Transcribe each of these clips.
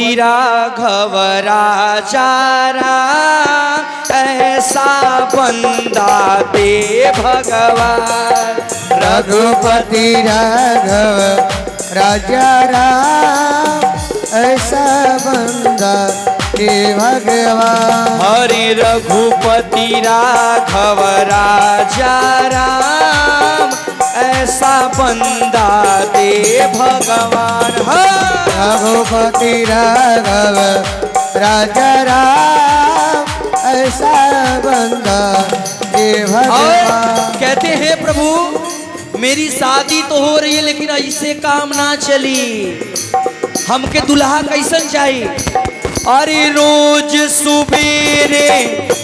रघुपति राघव राजा राम ऐसा बंदा दे भगवान। रघुपति राघव राजा राम ऐसा बंदा दे भगवान। हरि रघुपति राघव राजा राम ऐसा बंदा दे भगवान। रघुपति राघव राजा राम ऐसा बंदा दे भगवान। कहते हैं प्रभु मेरी शादी तो हो रही है लेकिन ऐसे काम ना चली, हमके दुल्हा कैसन चाहिए। अरे रोज सुबेरे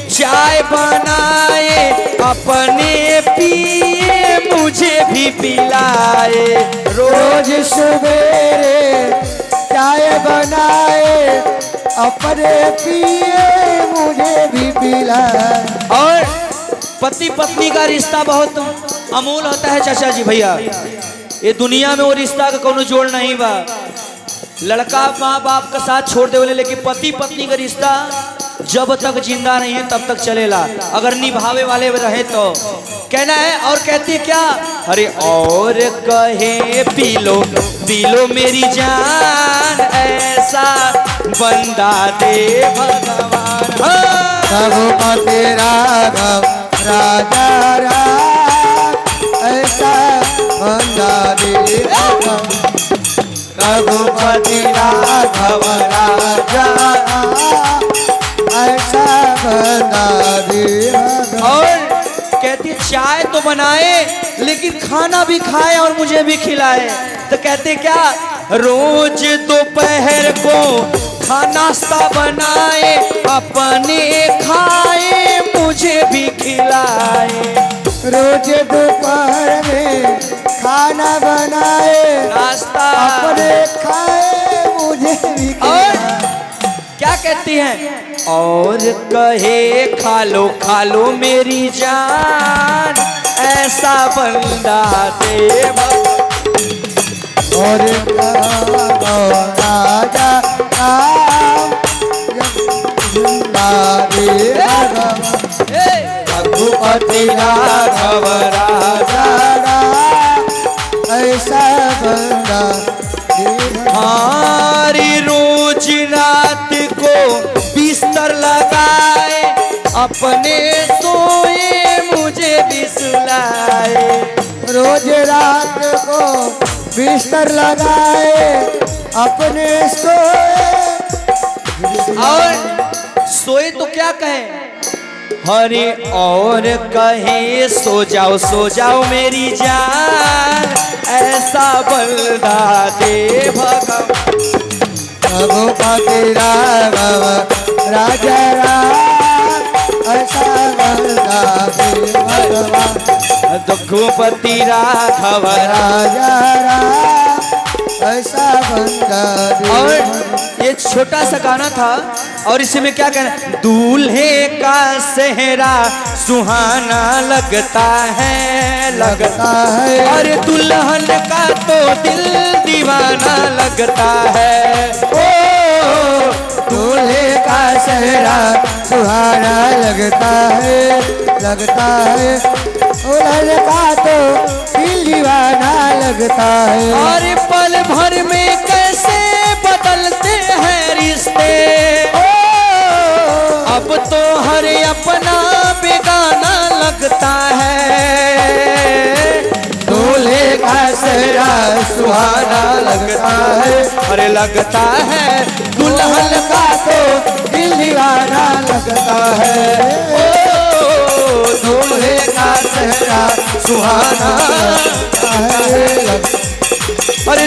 चाय बनाए अपने पिए मुझे भी पिलाए। रोज सवेरे चाय बनाए अपने पिए मुझे भी पिलाए। और पति पत्नी का रिश्ता बहुत अमूल होता है चाचा जी भैया। ये दुनिया में वो रिश्ता का कोनो जोड़ नहीं बा। लड़का माँ बाप का साथ छोड़ दे बोले, लेकिन पति पत्नी का रिश्ता जब तक जिंदा नहीं है तब तक चलेला, अगर निभावे वाले रहे तो। कहना है और कहती क्या, अरे और कहे पीलो पीलो मेरी जान ऐसा बंदा दे भगवान। रघुपति राघव राजा राम ऐसा बंदा दे भगवान। रघुपति राघव राजा राम ऐसा बंदा दे भगवान। और कहती चाय तो बनाए लेकिन खाना भी खाए और मुझे भी खिलाए। तो कहते क्या, रोज दोपहर को खाना नाश्ता बनाए अपने खाए मुझे भी खिलाए। रोज दोपहर में खाना बनाए नाश्ता अपने खाए मुझे भी और खिलाए। क्या कहती हैं, और कहे खा लो मेरी जान ऐसा बंदा दे भगवान। और राजा राम बंदा दे भगवान। रघुपति राघव राजा राम ऐसा बंदा दे भगवान। हमारी रोज रात को बिस्तर लगाए अपने सोए मुझे भी सुलाए। रोज रात को बिस्तर लगाए अपने सोए। और सोए तो क्या कहे, हरे और कहे सो जाओ मेरी जान ऐसा बंदा दे भगवान। रघुपति राघव राजा राम ऐसा बंदा दे भगवान। रघुपति राघव राजा राम ऐसा बंदा दे। और ये छोटा सा गाना था और इसमें क्या कहना, दूल्हे का सेहरा सुहाना लगता है और दुल्हन का तो दिल दीवाना लगता है। ओ दूल्हे का सेहरा सुहाना लगता है दुल्हन का तो दिल दीवाना लगता है। और पल भर में कैसे बदलते हैं रिश्ते, अब तो हर अपना बेगाना लगता है। दूल्हे का सेहरा सुहाना लगता है, अरे लगता है दुल्हन का तो दिल दीवाना लगता है। ओ दूल्हे का सेहरा सुहाना लगता है। अरे